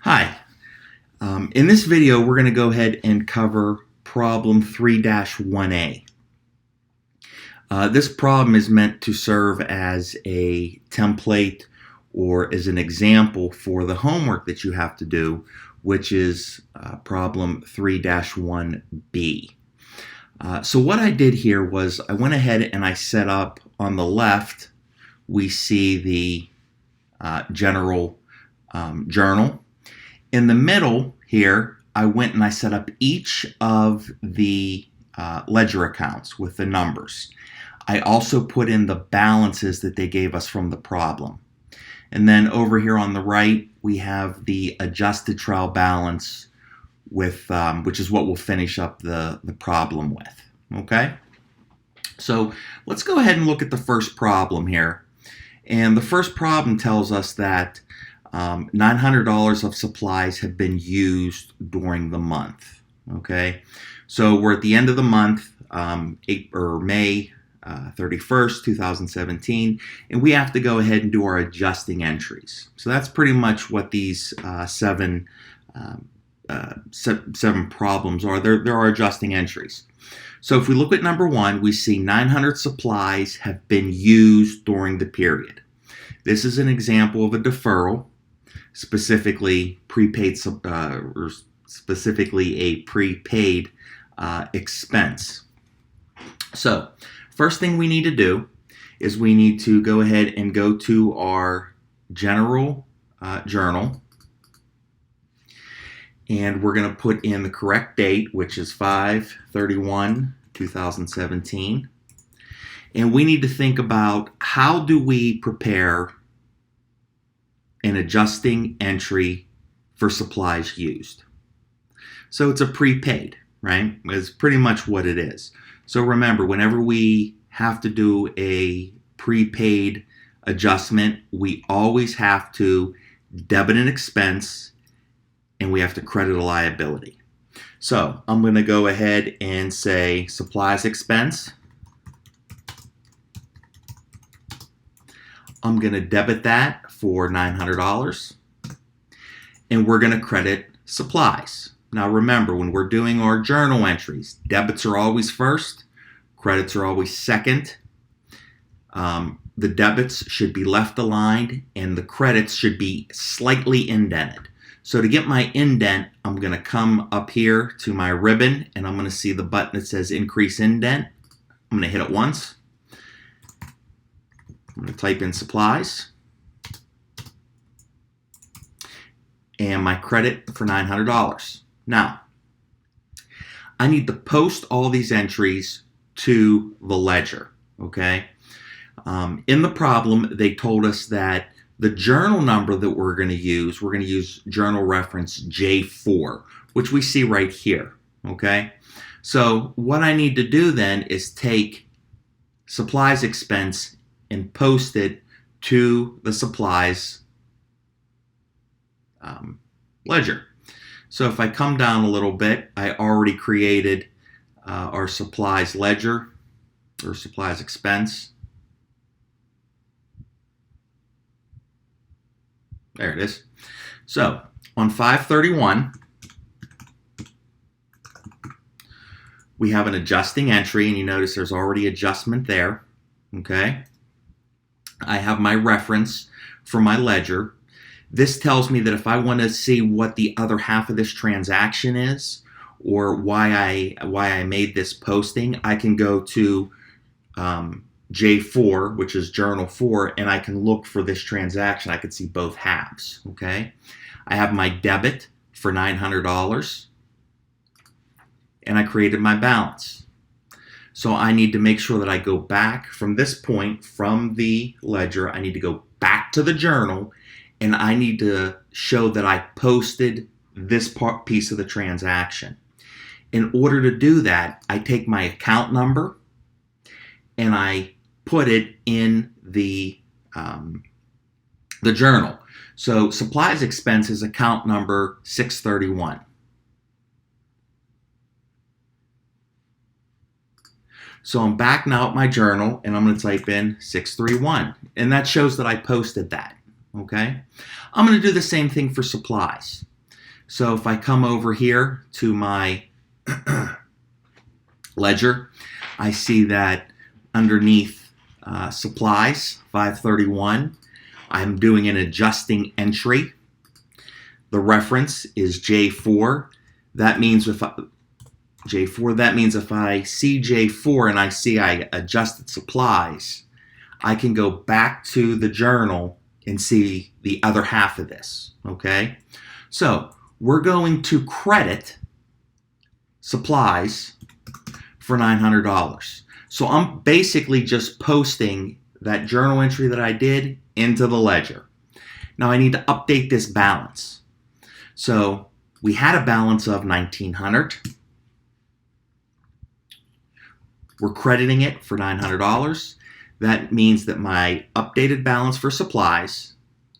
Hi. In this video, we're going to go ahead and cover problem 3-1A. This problem is meant to serve as a template or as an example for the homework that you have to do, which is problem 3-1B. So what I did here was I went ahead and I set up on the left, we see the general journal. In the middle here, I went and I set up each of the ledger accounts with the numbers. I also put in the balances that they gave us from the problem. And then over here on the right, we have the adjusted trial balance with, which is what we'll finish up the problem with. Okay? So let's go ahead and look at the first problem here. And the first problem tells us that $900 of supplies have been used during the month. Okay, so we're at the end of the month, May 31st, 2017, and we have to go ahead and do our adjusting entries. So that's pretty much what these seven problems are. There are adjusting entries. So if we look at number one, we see 900 supplies have been used during the period. This is an example of a deferral, specifically prepaid, or specifically a prepaid expense. So first thing we need to do is we need to go ahead and go to our general journal, and we're going to put in the correct date, which is 5/31/2017. And we need to think about how do we prepare an adjusting entry for supplies used. So it's a prepaid, right? It's pretty much what it is. So remember, whenever we have to do a prepaid adjustment, we always have to debit an expense and we have to credit a liability. So I'm going to go ahead and say supplies expense. I'm going to debit that for $900, and we're going to credit supplies. Now remember, when we're doing our journal entries, debits are always first, credits are always second. The debits should be left aligned, and the credits should be slightly indented. So to get my indent, I'm going to come up here to my ribbon, and I'm going to see the button that says Increase Indent. I'm going to hit it once. I'm going to type in supplies and my credit for $900. Now, I need to post all these entries to the ledger, okay? In the problem, they told us that the journal number that we're going to use journal reference J4, which we see right here, okay? So what I need to do then is take supplies expense and post it to the supplies ledger. So if I come down a little bit, I already created our supplies ledger or supplies expense. There it is. So on 5/31, we have an adjusting entry, and you notice there's already adjustment there. Okay. I have my reference for my ledger. This tells me that if I want to see what the other half of this transaction is, or why I made this posting, I can go to J4, which is Journal 4, and I can look for this transaction. I can see both halves. Okay, I have my debit for $900, and I created my balance. So I need to make sure that I go back from this point, from the ledger, I need to go back to the journal, and I need to show that I posted this piece of the transaction. In order to do that, I take my account number and I put it in the journal. So supplies expense is account number 631. So I'm back now at my journal, and I'm going to type in 631, and that shows that I posted that. Okay, I'm going to do the same thing for supplies. So if I come over here to my ledger, I see that underneath supplies, 531, I'm doing an adjusting entry. The reference is J4. That means if I see J4 and I see I adjusted supplies, I can go back to the journal and see the other half of this, okay? So we're going to credit supplies for $900. So I'm basically just posting that journal entry that I did into the ledger. Now I need to update this balance. So we had a balance of $1,900. We're crediting it for $900. That means that my updated balance for supplies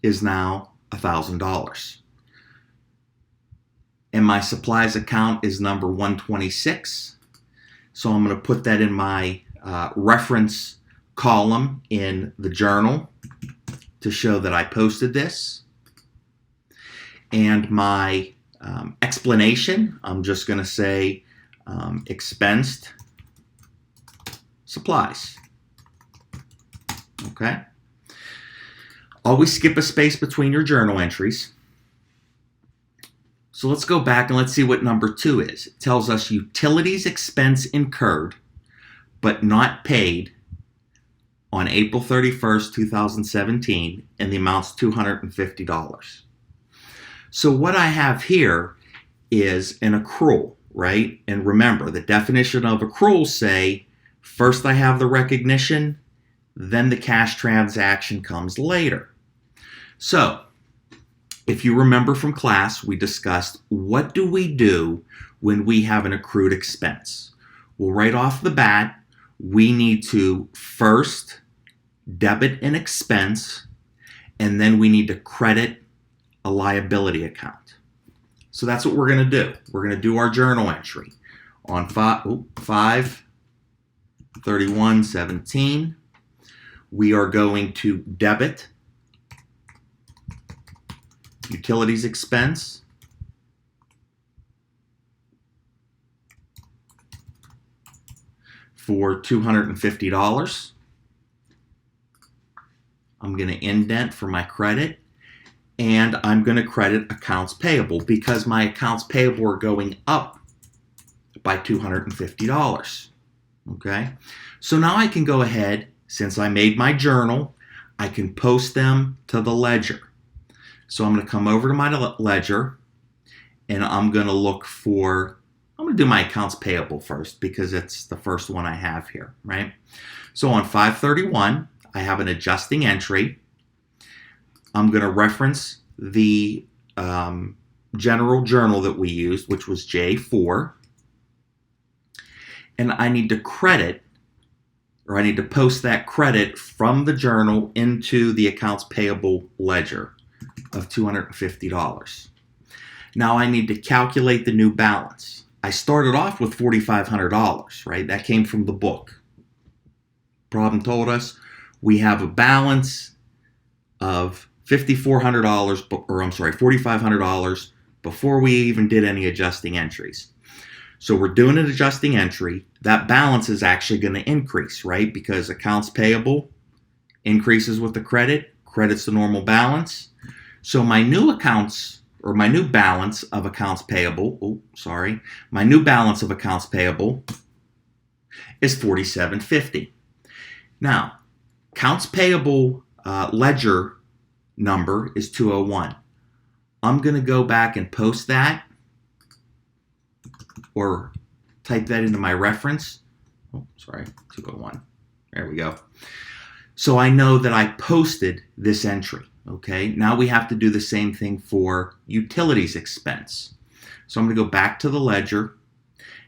is now $1,000. And my supplies account is number 126. So I'm going to put that in my reference column in the journal to show that I posted this. And my explanation, I'm just going to say expensed supplies. Okay. Always skip a space between your journal entries. So let's go back and let's see what number 2 is. It tells us utilities expense incurred but not paid on April 31st, 2017, and the amount's $250. So what I have here is an accrual, right? And remember, the definition of accruals say, first I have the recognition, then the cash transaction comes later. So, if you remember from class, we discussed what do we do when we have an accrued expense? Well, right off the bat, we need to first debit an expense, and then we need to credit a liability account. So that's what we're going to do. We're going to do our journal entry on 5/31/17. We are going to debit utilities expense for $250. I'm going to indent for my credit, and I'm going to credit accounts payable because my accounts payable are going up by $250. Okay, so now I can go ahead, since I made my journal, I can post them to the ledger. So I'm going to come over to my ledger, and I'm going to I'm going to do my accounts payable first because it's the first one I have here, right? So on 5/31, I have an adjusting entry. I'm going to reference the general journal that we used, which was J4. And I need to credit, or I need to post that credit from the journal into the accounts payable ledger of $250. Now I need to calculate the new balance. I started off with $4,500, right? That came from the book. Problem told us we have a balance of $4,500 before we even did any adjusting entries. So we're doing an adjusting entry. That balance is actually going to increase, right? Because accounts payable increases with the credit, credits the normal balance. So my new balance of accounts payable, my new balance of accounts payable is $4,750. Now, accounts payable ledger number is 201. I'm going to go back and post that, or type that into my reference. 201. There we go. So I know that I posted this entry. Okay, now we have to do the same thing for utilities expense. So I'm going to go back to the ledger,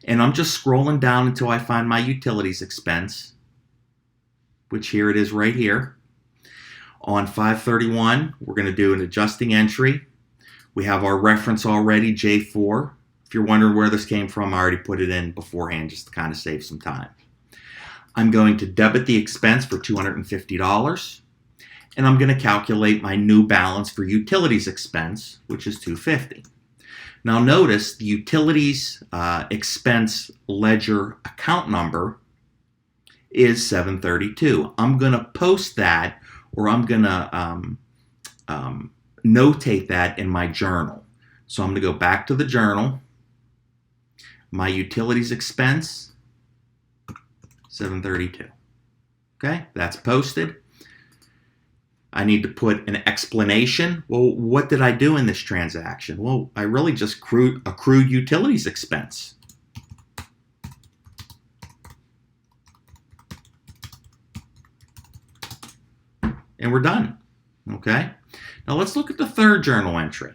and I'm just scrolling down until I find my utilities expense, which here it is right here. On 5/31, we're going to do an adjusting entry. We have our reference already, J4. If you're wondering where this came from, I already put it in beforehand just to kind of save some time. I'm going to debit the expense for $250. And I'm going to calculate my new balance for utilities expense, which is $250. Now notice the utilities expense ledger account number is 732. I'm going to post that, or I'm going to notate that in my journal. So I'm going to go back to the journal, my utilities expense, 732. Okay, that's posted. I need to put an explanation. Well, what did I do in this transaction? Well, I really just accrued utilities expense. And we're done. Okay, now let's look at the third journal entry.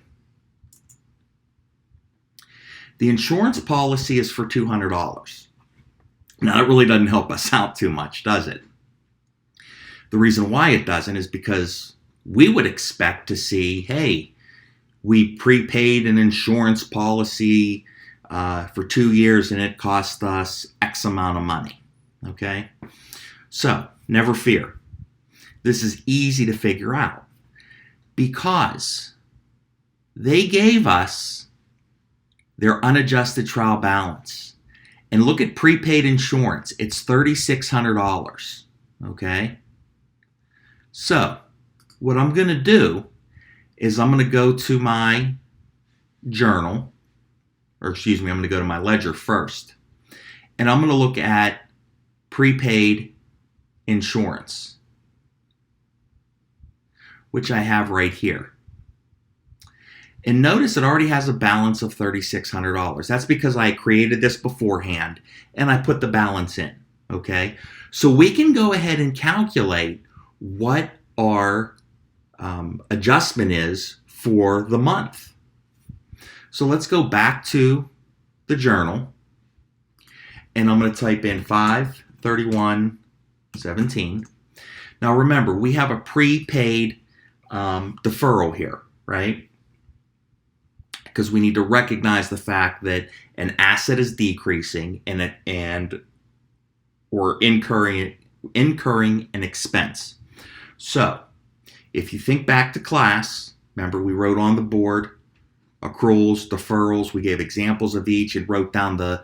The insurance policy is for $200. Now, that really doesn't help us out too much, does it? The reason why it doesn't is because we would expect to see, hey, we prepaid an insurance policy for 2 years and it cost us X amount of money. Okay? So, never fear. This is easy to figure out because they gave us their unadjusted trial balance. And look at prepaid insurance. It's $3,600. Okay? So, what I'm going to do is I'm going to go to my journal, or excuse me, I'm going to go to my ledger first. And I'm going to look at prepaid insurance, which I have right here. And notice it already has a balance of $3,600. That's because I created this beforehand and I put the balance in, okay? So we can go ahead and calculate what our adjustment is for the month. So let's go back to the journal and I'm going to type in 5/31/17. Now remember, we have a prepaid deferral here, right? Because we need to recognize the fact that an asset is decreasing and or incurring an expense. So, if you think back to class, remember we wrote on the board accruals, deferrals, we gave examples of each and wrote down the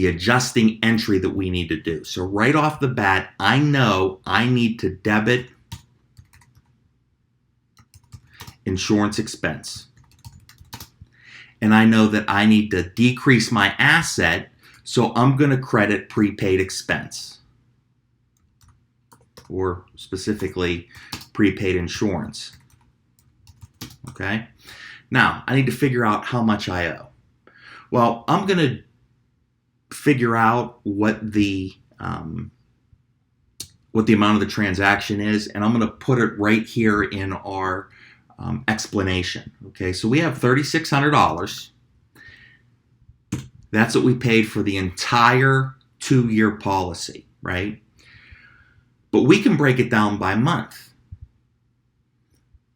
adjusting entry that we need to do. So right off the bat, I know I need to debit insurance expense. And I know that I need to decrease my asset, so I'm going to credit prepaid expense, or specifically prepaid insurance. Okay? Now, I need to figure out how much I owe. Well, I'm going to figure out what the amount of the transaction is, and I'm going to put it right here in our explanation. Okay, so we have $3,600. That's what we paid for the entire 2-year policy, right? But we can break it down by month.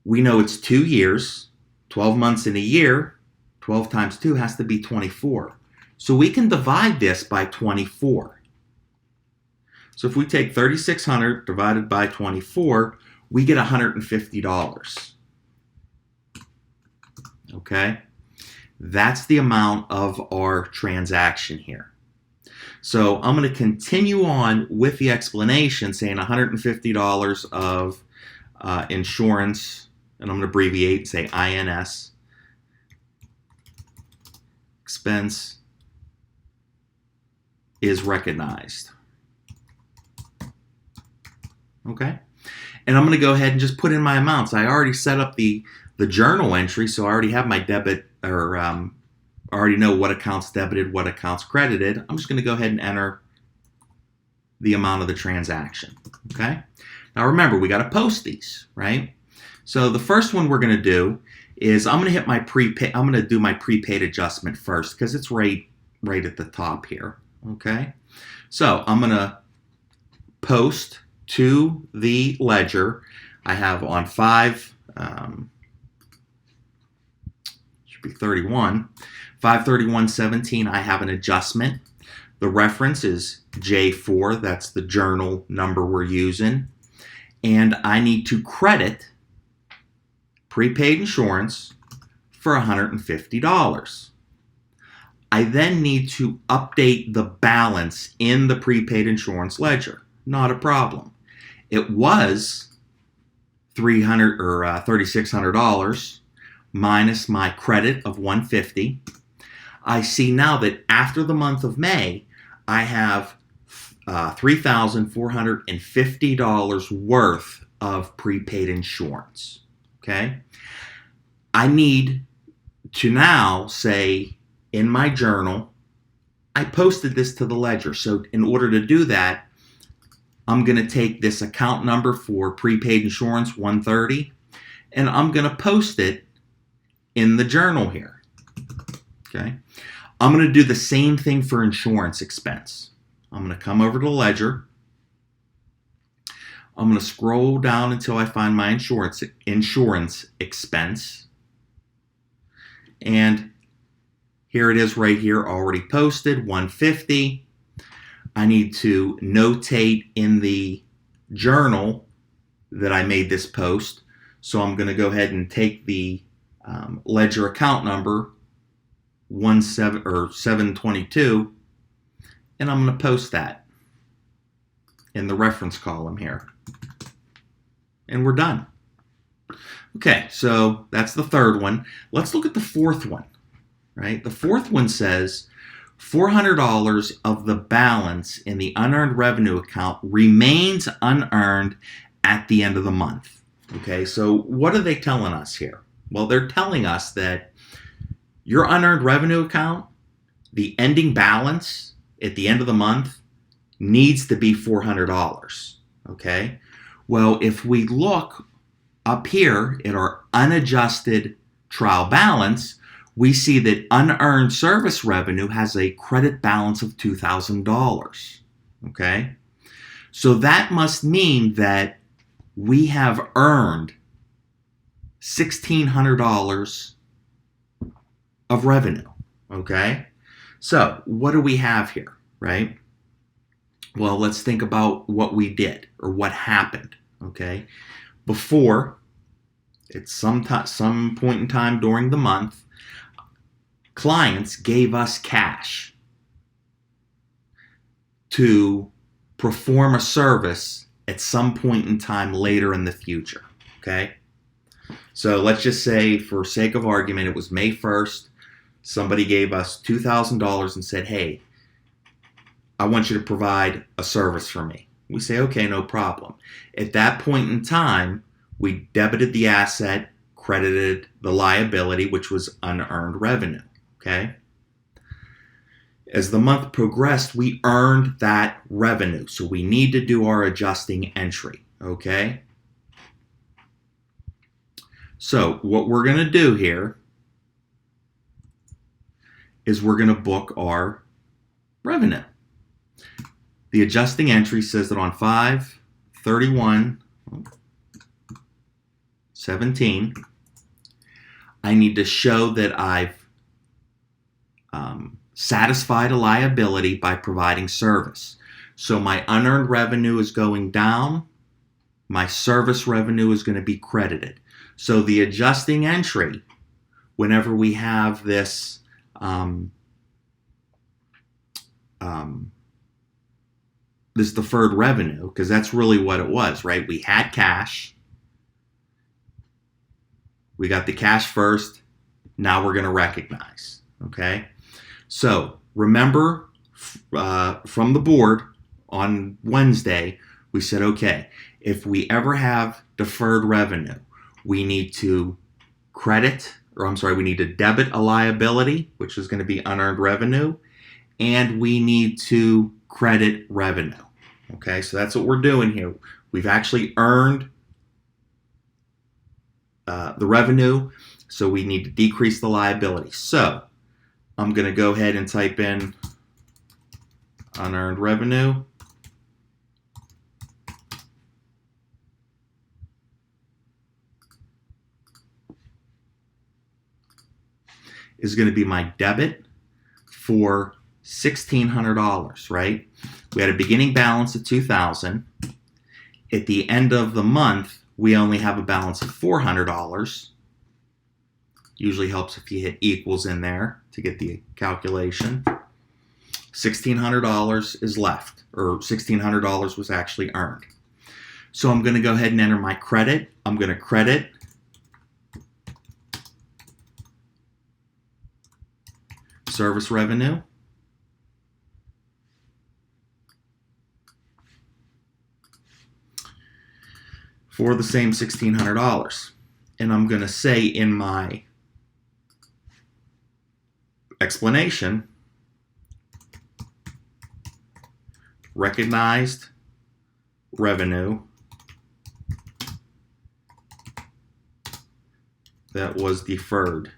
We know it's 2 years, 12 months in a year. 12 times 2 has to be 24. So we can divide this by 24. So if we take $3,600 divided by 24, we get $150. Okay, that's the amount of our transaction here. So I'm going to continue on with the explanation saying $150 of insurance, and I'm going to abbreviate, say INS, expense is recognized. Okay, and I'm going to go ahead and just put in my amounts. I already set up the journal entry, so I already have my debit, or I already know what accounts debited, what accounts credited. I'm just going to go ahead and enter the amount of the transaction. Okay. Now remember, we got to post these, right? So the first one we're going to do is I'm going to hit my prepaid. I'm going to do my prepaid adjustment first because it's right at the top here. Okay. So I'm going to post to the ledger. I have on 5/31/17, I have an adjustment. The reference is J4, that's the journal number we're using. And I need to credit prepaid insurance for $150. I then need to update the balance in the prepaid insurance ledger. Not a problem. It was $300 or $3,600 minus my credit of $150. I see now that after the month of May, I have $3,450 worth of prepaid insurance. Okay? I need to now say in my journal, I posted this to the ledger. So in order to do that, I'm going to take this account number for prepaid insurance 130 and I'm going to post it in the journal here. Okay? I'm going to do the same thing for insurance expense. I'm going to come over to the ledger. I'm going to scroll down until I find my insurance expense. And here it is right here, already posted, $150. I need to notate in the journal that I made this post. So I'm going to go ahead and take the ledger account number 722, and I'm going to post that in the reference column here. And we're done. Okay, so that's the third one. Let's look at the fourth one, right? The fourth one says $400 of the balance in the unearned revenue account remains unearned at the end of the month. Okay, so what are they telling us here? Well, they're telling us that your unearned revenue account, the ending balance at the end of the month needs to be $400. Okay, well, if we look up here at our unadjusted trial balance, we see that unearned service revenue has a credit balance of $2,000. Okay, so that must mean that we have earned $1,600 of revenue. Okay, so what do we have here, right? Well, let's think about what we did or what happened. Okay, before, at some point in time during the month, clients gave us cash to perform a service at some point in time later in the future. Okay, so let's just say, for sake of argument, it was May 1st. Somebody gave us $2,000 and said, hey, I want you to provide a service for me. We say, okay, no problem. At that point in time, we debited the asset, credited the liability, which was unearned revenue. Okay? As the month progressed, we earned that revenue. So we need to do our adjusting entry. Okay? So what we're going to do here is we're going to book our revenue. The adjusting entry says that on 5/31/17, I need to show that I've satisfied a liability by providing service. So my unearned revenue is going down. My service revenue is going to be credited. So the adjusting entry, whenever we have this this deferred revenue, because that's really what it was, right? We had cash. We got the cash first. Now we're going to recognize. Okay? So remember from the board on Wednesday, we said, okay, if we ever have deferred revenue, we need to we need to debit a liability, which is going to be unearned revenue, and we need to credit revenue. Okay, so that's what we're doing here. We've actually earned the revenue, so we need to decrease the liability. So I'm going to go ahead and type in unearned revenue. Is going to be my debit for $1,600, right? We had a beginning balance of $2,000. At the end of the month, we only have a balance of $400. Usually helps if you hit equals in there to get the calculation. $1,600 is left, or $1,600 was actually earned. So I'm going to go ahead and enter my credit. I'm going to credit service revenue. For the same $1,600. And I'm going to say in my explanation, recognized revenue that was deferred.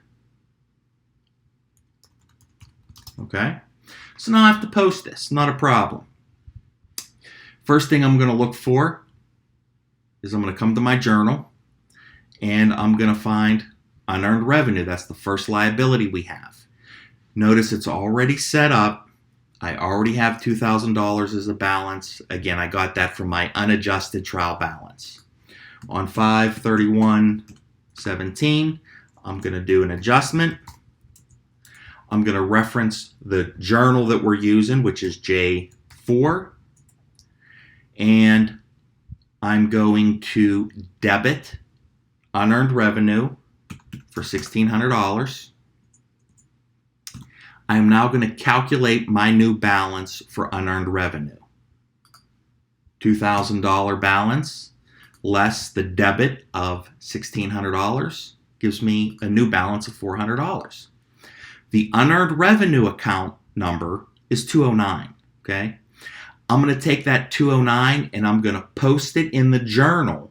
Okay? So now I have to post this, not a problem. First thing I'm going to look for is I'm going to come to my journal and I'm going to find unearned revenue. That's the first liability we have. Notice it's already set up. I already have $2,000 as a balance. Again, I got that from my unadjusted trial balance. On 5/31/17, I'm going to do an adjustment. I'm going to reference the journal that we're using, which is J4. And I'm going to debit unearned revenue for $1,600. I'm now going to calculate my new balance for unearned revenue. $2,000 balance less the debit of $1,600 gives me a new balance of $400. The unearned revenue account number is 209, okay? I'm going to take that 209 and I'm going to post it in the journal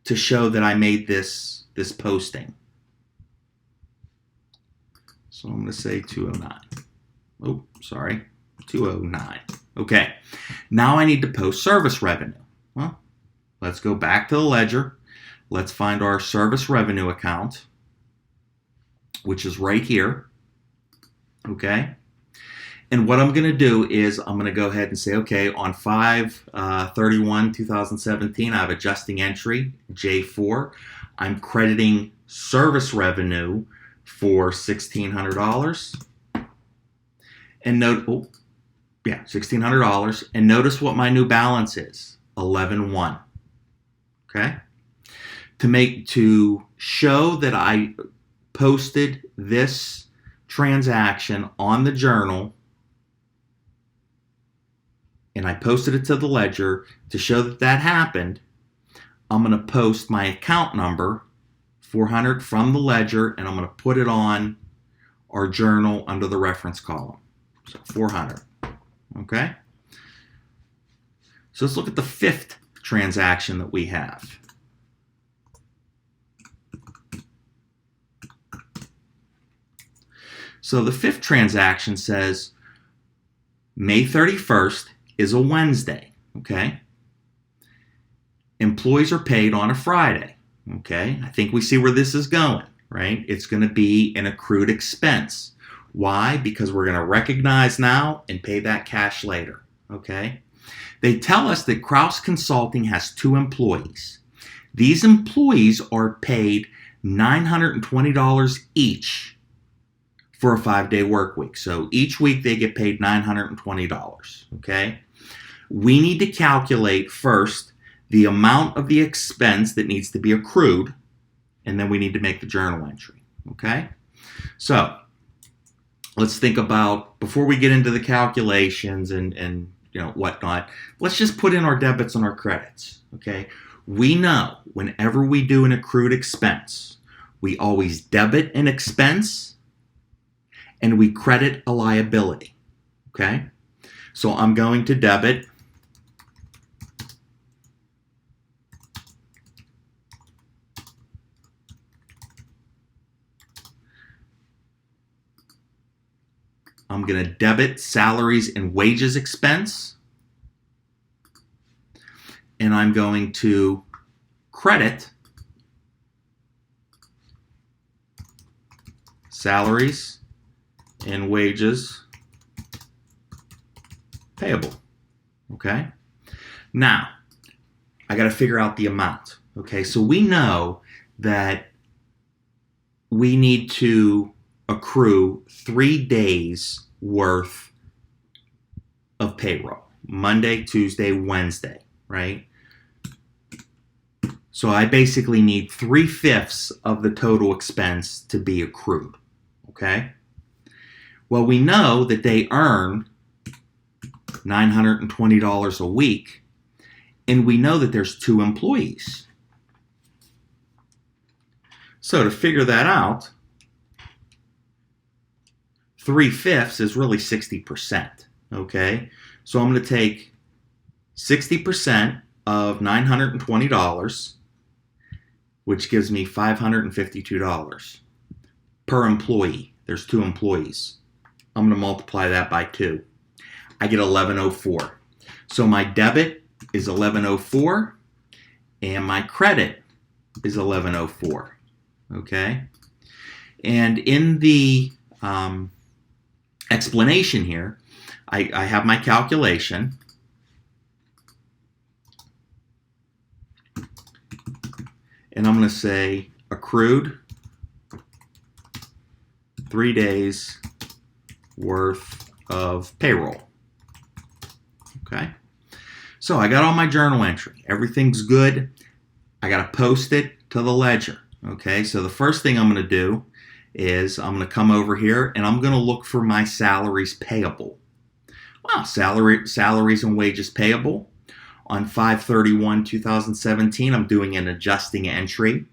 to show that I made this posting. So I'm going to say 209. Oh, sorry, 209. Okay, now I need to post service revenue. Well, let's go back to the ledger. Let's find our service revenue account, which is right here. Okay. And what I'm going to do is I'm going to go ahead and say, okay, on 5/31/2017, I have adjusting entry, J4. I'm crediting service revenue for $1,600. And note, $1,600. And notice what my new balance is, 11/1. Okay? To show that I posted this transaction on the journal, and I posted it to the ledger to show that that happened, I'm going to post my account number, 400, from the ledger, and I'm going to put it on our journal under the reference column. So 400. Okay? So let's look at the fifth transaction that we have. So the fifth transaction says May 31st is a Wednesday, okay? Employees are paid on a Friday, okay? I think we see where this is going, right? It's going to be an accrued expense. Why? Because we're going to recognize now and pay that cash later, okay? They tell us that Kraus Consulting has 2 employees. These employees are paid $920 each for a 5-day work week. So each week they get paid $920, okay? We need to calculate first the amount of the expense that needs to be accrued, and then we need to make the journal entry, okay? So let's think about, before we get into the calculations and whatnot, let's just put in our debits and our credits, okay? We know whenever we do an accrued expense, we always debit an expense and we credit a liability, okay? So I'm going to debit salaries and wages expense, and I'm going to credit salaries and wages payable, okay? Now, I got to figure out the amount, okay? So we know that we need to accrue 3 days worth of payroll. Monday, Tuesday, Wednesday, right? So I basically need 3/5 of the total expense to be accrued, okay? Well, we know that they earn $920 a week, and we know that there's 2 employees. So to figure that out, 3/5 is really 60%, okay? So I'm going to take 60% of $920, which gives me $552 per employee. There's 2 employees. I'm going to multiply that by 2. I get $1104. So my debit is $1104 and my credit is $1104. Okay? And in the explanation here, I have my calculation. And I'm going to say accrued 3 days worth of payroll. Okay? So I got all my journal entry. Everything's good. I got to post it to the ledger. Okay? So the first thing I'm going to do is I'm going to come over here and I'm going to look for my salaries payable. Wow, salaries and wages payable. On 5/31/2017, I'm doing an adjusting entry.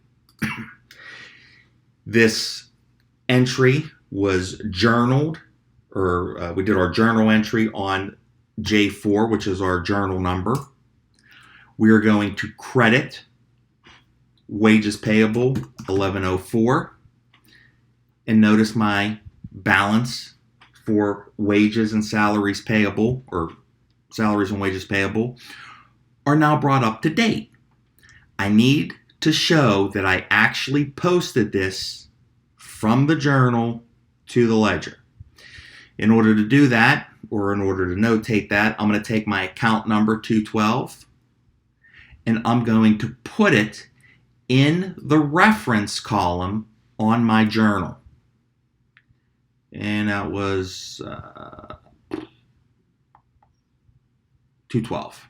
This entry was journaled, or we did our journal entry on J4, which is our journal number. We are going to credit wages payable 1104, and notice my balance for wages and salaries payable, or salaries and wages payable, are now brought up to date. I need to show that I actually posted this from the journal to the ledger. In order to do that, or in order to notate that, I'm going to take my account number 212 and I'm going to put it in the reference column on my journal. And that was 212.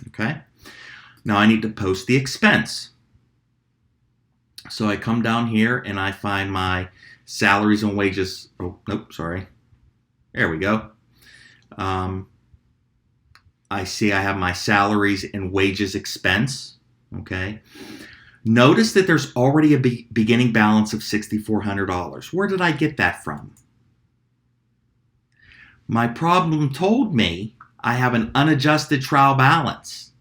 Okay? Now I need to post the expense. So I come down here and I find my salaries and wages. Oh, nope, sorry. There we go. I see I have my salaries and wages expense. Okay. Notice that there's already a beginning balance of $6,400. Where did I get that from? My problem told me I have an unadjusted trial balance,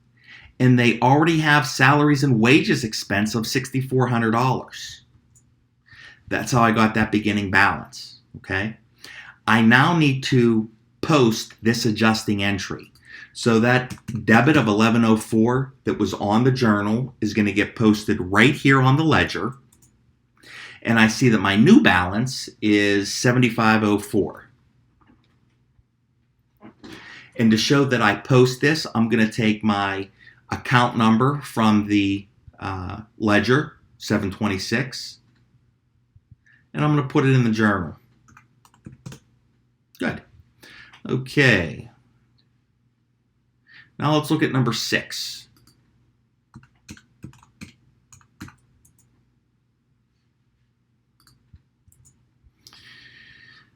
and they already have salaries and wages expense of $6,400. That's how I got that beginning balance, okay? I now need to post this adjusting entry. So that debit of 1104 that was on the journal is going to get posted right here on the ledger. And I see that my new balance is 7504. And to show that I post this, I'm going to take my account number from the ledger, 726, and I'm going to put it in the journal. Good. Okay. Now let's look at number 6.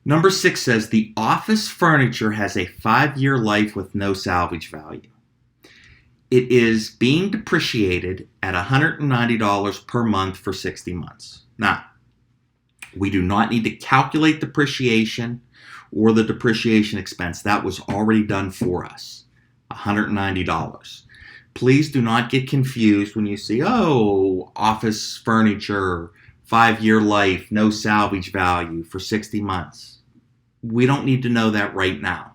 Number 6 says the office furniture has a 5-year life with no salvage value. It is being depreciated at $190 per month for 60 months. Now, we do not need to calculate depreciation or the depreciation expense. That was already done for us, $190. Please do not get confused when you see, oh, office furniture, 5-year life, no salvage value for 60 months. We don't need to know that right now.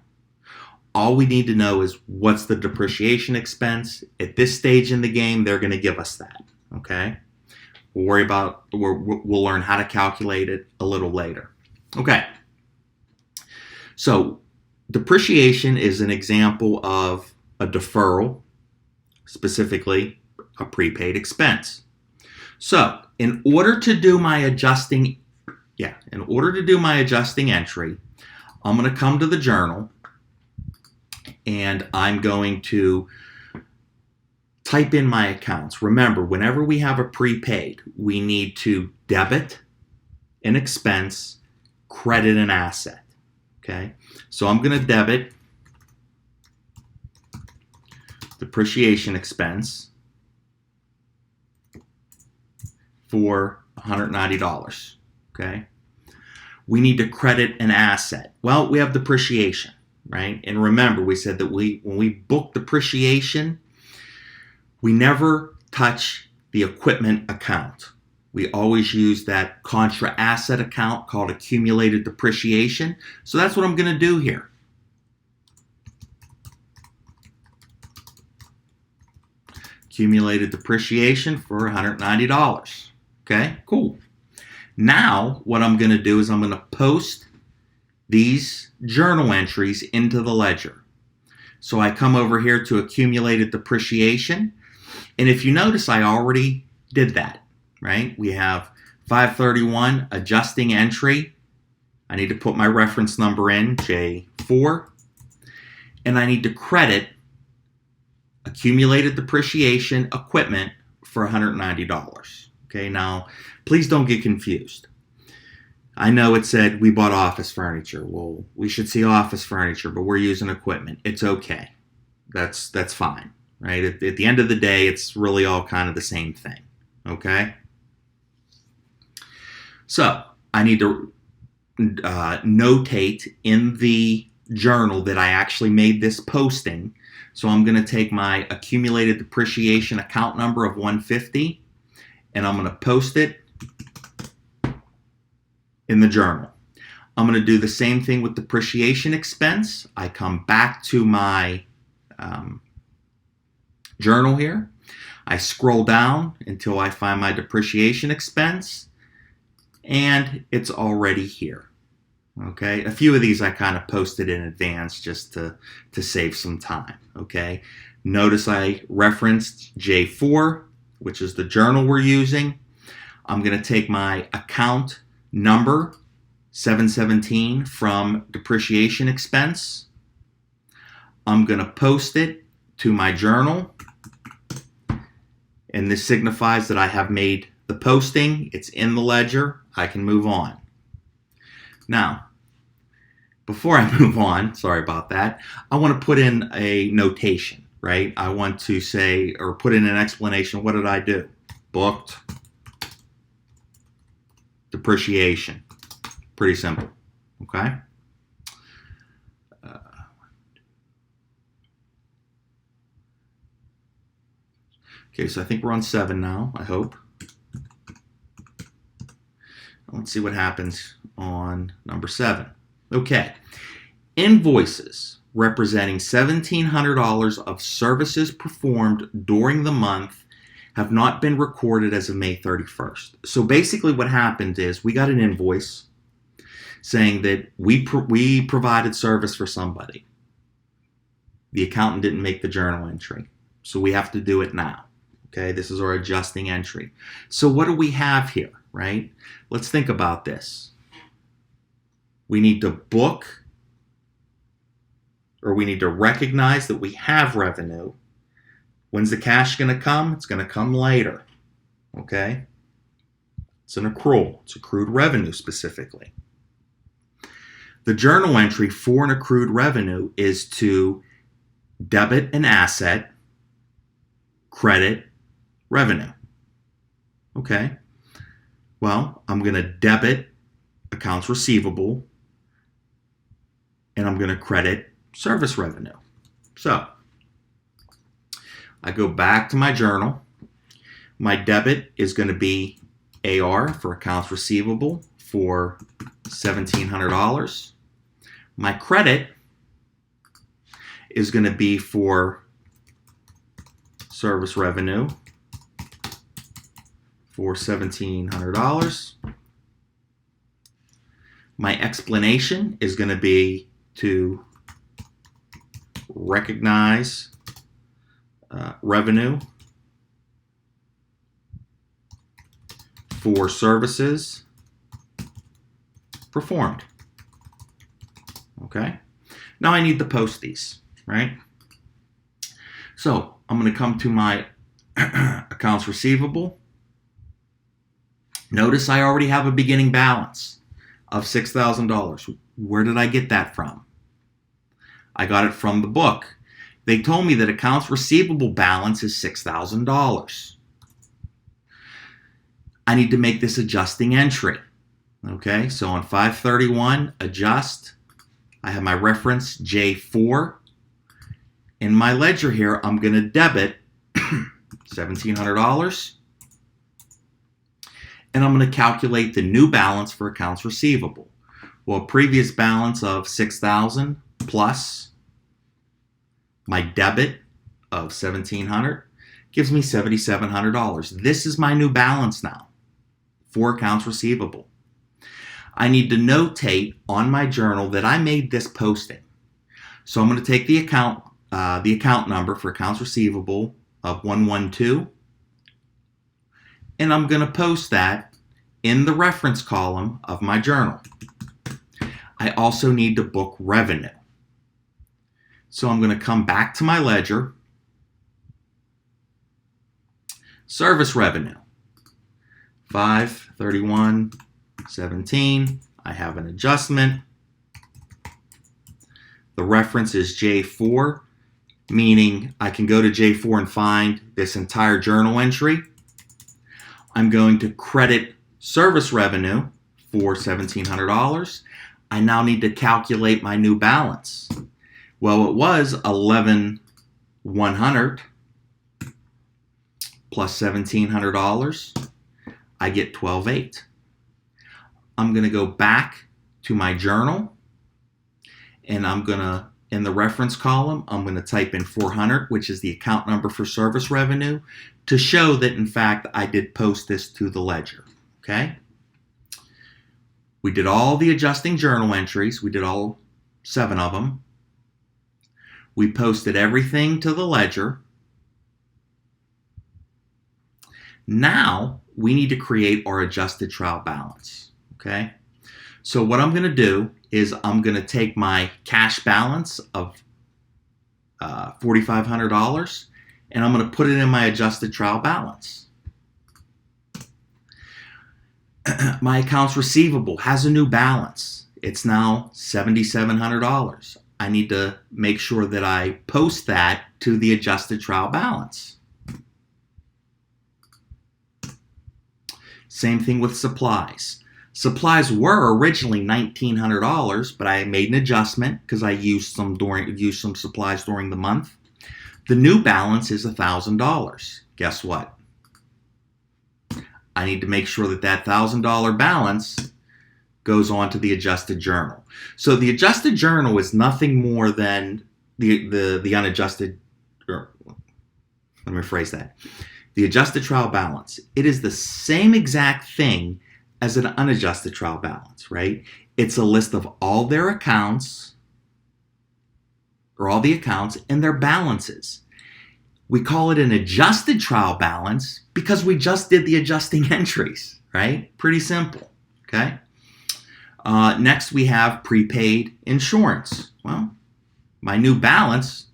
All we need to know is what's the depreciation expense. At this stage in the game, they're going to give us that, okay? We'll learn how to calculate it a little later. Okay. So depreciation is an example of a deferral, specifically a prepaid expense. So in order to do my adjusting entry, I'm going to come to the journal and I'm going to type in my accounts. Remember, whenever we have a prepaid, we need to debit an expense, credit an asset. Okay, so I'm going to debit depreciation expense for $190. Okay, we need to credit an asset. Well, we have depreciation, right? And remember, we said that when we book depreciation, we never touch the equipment account. We always use that contra asset account called accumulated depreciation. So that's what I'm going to do here. Accumulated depreciation for $190. Okay, cool. Now what I'm going to do is I'm going to post these journal entries into the ledger. So I come over here to accumulated depreciation. And if you notice, I already did that, right? We have 531 adjusting entry. I need to put my reference number in, J4. And I need to credit accumulated depreciation equipment for $190. Okay, now please don't get confused. I know it said we bought office furniture. Well, we should see office furniture, but we're using equipment. It's okay. That's fine, right? At the end of the day, it's really all kind of the same thing, okay? So I need to notate in the journal that I actually made this posting. So I'm going to take my accumulated depreciation account number of 150 and I'm going to post it in the journal. I'm going to do the same thing with depreciation expense. I come back to my journal here. I scroll down until I find my depreciation expense, and it's already here. Okay, a few of these I kind of posted in advance just to save some time. Okay, notice I referenced J4, which is the journal we're using. I'm going to take my account number 717 from depreciation expense. I'm going to post it to my journal, and this signifies that I have made the posting. It's in the ledger. I can move on. Now, before I move on, sorry about that, I want to put in a notation, right? I want to say or put in an explanation. What did I do? Booked depreciation. Pretty simple, okay? Okay, so I think we're on 7 now, I hope. Let's see what happens on number 7. Okay, invoices representing $1,700 of services performed during the month have not been recorded as of May 31st. So basically what happened is we got an invoice saying that we provided service for somebody. The accountant didn't make the journal entry, so we have to do it now. Okay, this is our adjusting entry. So what do we have here, right? Let's think about this. We need to book, or we need to recognize that we have revenue. When's the cash going to come? It's going to come later. Okay? It's an accrual. It's accrued revenue specifically. The journal entry for an accrued revenue is to debit an asset, credit revenue. Okay? Well, I'm going to debit accounts receivable and I'm going to credit service revenue. So, I go back to my journal. My debit is going to be AR for accounts receivable for $1,700. My credit is going to be for service revenue for $1,700. My explanation is going to be to recognize revenue for services performed. Okay? Now I need to post these, right? So I'm going to come to my accounts receivable. Notice I already have a beginning balance of $6,000. Where did I get that from? I got it from the book. They told me that accounts receivable balance is $6,000. I need to make this adjusting entry. Okay, so on 531, adjust. I have my reference J4. In my ledger here, I'm going to debit $1,700. And I'm going to calculate the new balance for accounts receivable. Well, previous balance of $6,000 plus my debit of $1,700 gives me $7,700. This is my new balance now for accounts receivable. I need to notate on my journal that I made this posting. So I'm going to take the account number for accounts receivable of 112, and I'm going to post that in the reference column of my journal. I also need to book revenue. So I'm going to come back to my ledger. Service revenue, 531.17. I have an adjustment. The reference is J4, meaning I can go to J4 and find this entire journal entry. I'm going to credit service revenue for $1,700. I now need to calculate my new balance. Well, it was $11,100 plus $1,700. I get $12,800. I'm going to go back to my journal, and I'm going to, in the reference column, I'm going to type in 400, which is the account number for service revenue, to show that, in fact, I did post this to the ledger. Okay? We did all the adjusting journal entries. We did all 7 of them. We posted everything to the ledger. Now, we need to create our adjusted trial balance. Okay? So what I'm going to do is I'm going to take my cash balance of $4,500 and I'm going to put it in my adjusted trial balance. My accounts receivable has a new balance. It's now $7,700. I need to make sure that I post that to the adjusted trial balance. Same thing with supplies. Supplies were originally $1,900, but I made an adjustment because I used some supplies during the month. The new balance is $1,000. Guess what? I need to make sure that that $1,000 balance goes on to the adjusted journal. So the adjusted journal is nothing more than the unadjusted, or let me rephrase that. The adjusted trial balance. It is the same exact thing as an unadjusted trial balance, right? It's a list of all their accounts, or all the accounts and their balances. We call it an adjusted trial balance because we just did the adjusting entries, right? Pretty simple, okay? Next, we have prepaid insurance. Well, my new balance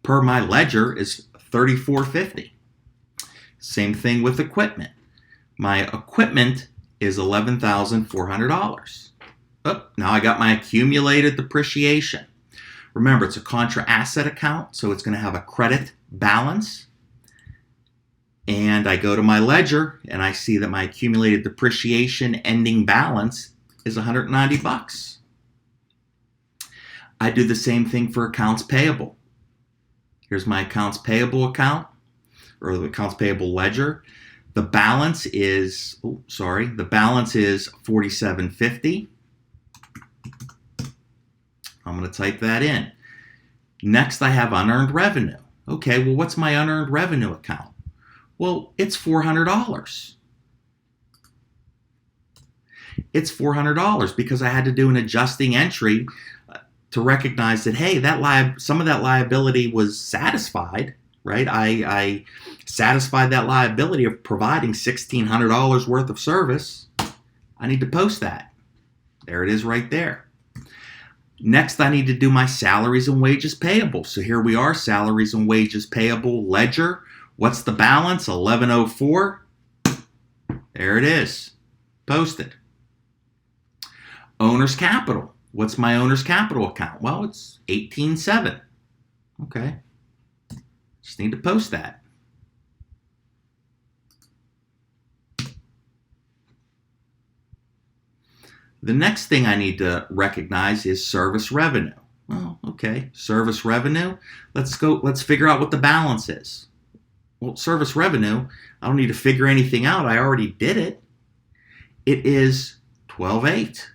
per my ledger is $3,450. Same thing with equipment. My equipment is $11,400. Oh, now I got my accumulated depreciation. Remember, it's a contra asset account, so it's going to have a credit balance. And I go to my ledger, and I see that my accumulated depreciation ending balance is $190. I do the same thing for accounts payable. Here's my accounts payable account, or the accounts payable ledger. The balance is, the balance is $4,750. I'm going to type that in. Next, I have unearned revenue. Okay, well, what's my unearned revenue account? Well, it's $400. It's $400 because I had to do an adjusting entry to recognize that, hey, some of that liability was satisfied, right? I satisfied that liability of providing $1,600 worth of service. I need to post that. There it is right there. Next, I need to do my salaries and wages payable. So here we are, salaries and wages payable ledger. What's the balance? 1104. There it is. Posted. Owner's capital. What's my owner's capital account? Well, it's 18.7. Okay. Just need to post that. The next thing I need to recognize is service revenue. Well, okay, service revenue. Let's figure out what the balance is. Well, service revenue, I don't need to figure anything out. I already did it. It is 12.8.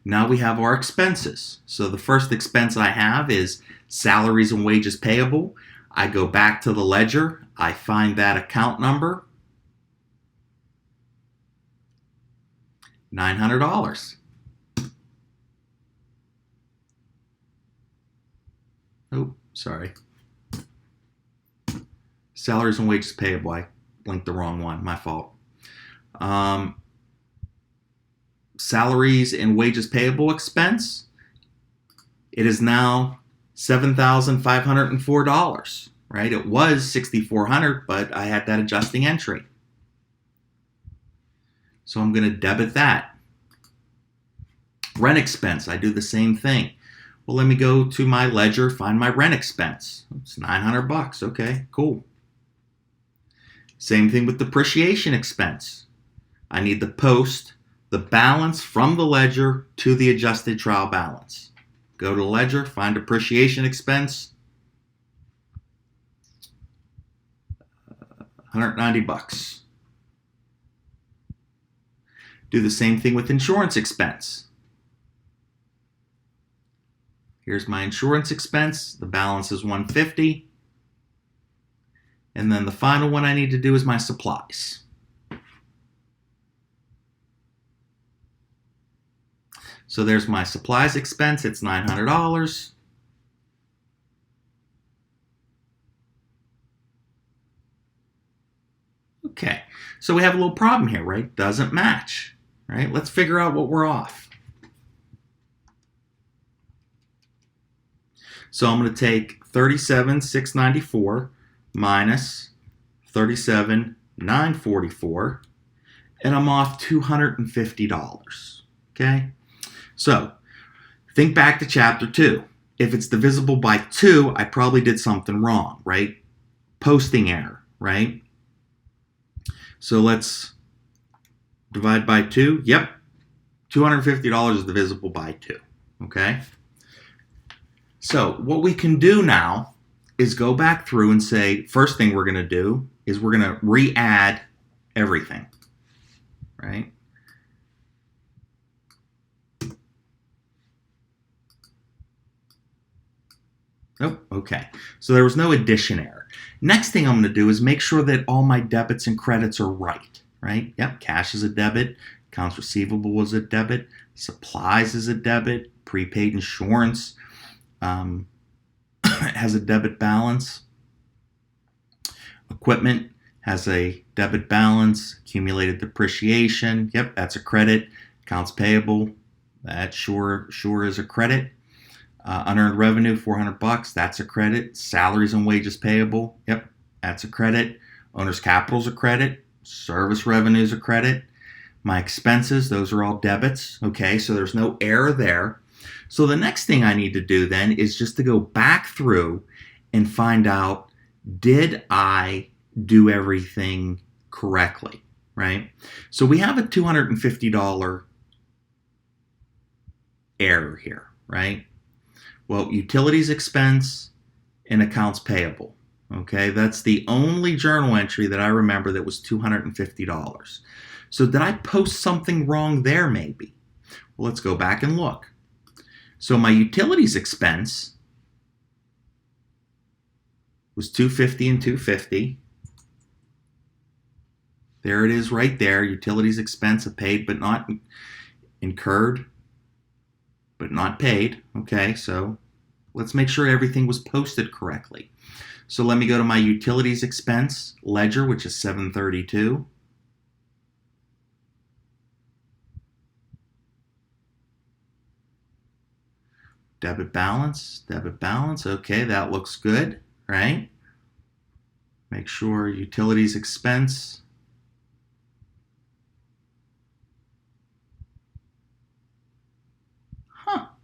Now we have our expenses. So the first expense I have is salaries and wages payable. I go back to the ledger. I find that account number. $900. Oh, sorry. Salaries and wages payable. I blinked the wrong one. My fault. Salaries and wages payable expense. It is now $7,504. Right? It was $6,400, but I had that adjusting entry. So I'm going to debit that. Rent expense, I do the same thing. Well, let me go to my ledger, find my rent expense. It's $900. Okay, cool. Same thing with depreciation expense. I need to post the balance from the ledger to the adjusted trial balance. Go to ledger, find depreciation expense. $190. Do the same thing with insurance expense. Here's my insurance expense. The balance is $150. And then the final one I need to do is my supplies. So there's my supplies expense. It's $900. Okay, so we have a little problem here, right? Doesn't match. Right? Let's figure out what we're off. So I'm going to take 37,694 minus 37,944, and I'm off $250. Okay? So think back to chapter 2. If it's divisible by 2, I probably did something wrong, right? Posting error, right? So let's divide by 2. Yep. $250 is divisible by 2. Okay? So what we can do now is go back through and say, first thing we're going to do is we're going to re-add everything. Right? Oh, okay. So there was no addition error. Next thing I'm going to do is make sure that all my debits and credits are right. Right? Yep, cash is a debit, accounts receivable is a debit, supplies is a debit, prepaid insurance has a debit balance, equipment has a debit balance, accumulated depreciation, yep, that's a credit, accounts payable, that sure is a credit, unearned revenue, $400, that's a credit, salaries and wages payable, yep, that's a credit, owner's capital is a credit, service revenue is a credit. My expenses, those are all debits. Okay, so there's no error there. So the next thing I need to do then is just to go back through and find out, did I do everything correctly, right? So we have a $250 error here, right? Well, utilities expense and accounts payable. Okay, that's the only journal entry that I remember that was $250. So did I post something wrong there maybe? Well, let's go back and look. So my utilities expense was $250 and $250. There it is right there. Utilities expense, a paid but not incurred. but not paid. Okay, so let's make sure everything was posted correctly. So let me go to my utilities expense ledger, which is 732. Debit balance. Okay, that looks good, right? Make sure utilities expense.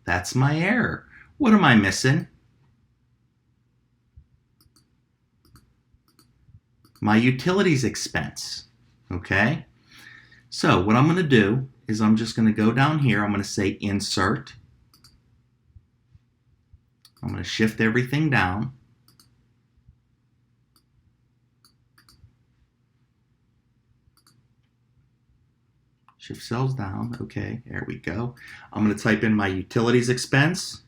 That's my error. What am I missing? My utilities expense. Okay? So what I'm going to do is I'm just going to go down here. I'm going to say insert. I'm going to shift everything down. Shift cells down. Okay, there we go. I'm going to type in my utilities expense.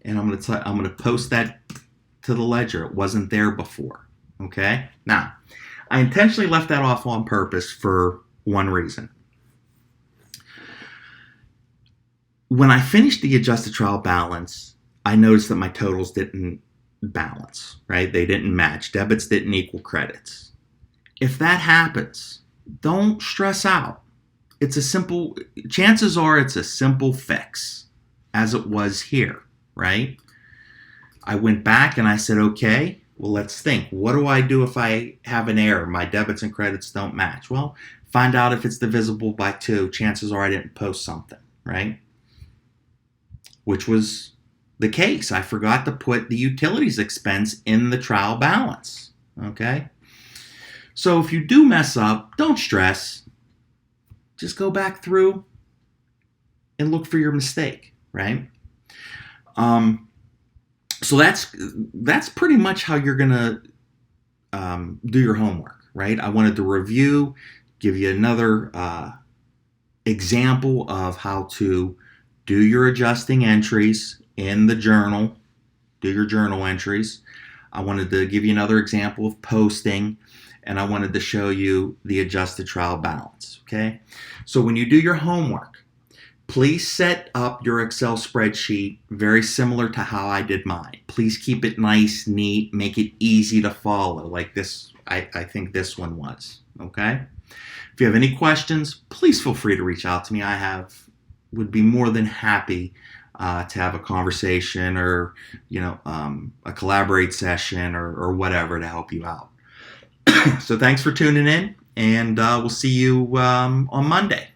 And I'm going to post that to the ledger. It wasn't there before. Okay? Now, I intentionally left that off on purpose for one reason. When I finished the adjusted trial balance, I noticed that my totals didn't balance, right? They didn't match. Debits didn't equal credits. If that happens, don't stress out. Chances are it's a simple fix, as it was here, right? I went back and I said, okay, well, let's think. What do I do if I have an error? My debits and credits don't match. Well, find out if it's divisible by 2. Chances are I didn't post something, right? Which was the case. I forgot to put the utilities expense in the trial balance. Okay? So if you do mess up, don't stress. Just go back through and look for your mistake, right? So that's pretty much how you're gonna do your homework, right? I wanted to review, give you another example of how to do your adjusting entries in the journal. Do your journal entries. I wanted to give you another example of posting, and I wanted to show you the adjusted trial balance. Okay? So when you do your homework, please set up your Excel spreadsheet very similar to how I did mine. Please keep it nice, neat, make it easy to follow, like this. I think this one was. Okay? If you have any questions, please feel free to reach out to me. Would be more than happy to have a conversation or, a collaborate session or whatever to help you out. So thanks for tuning in, and we'll see you on Monday.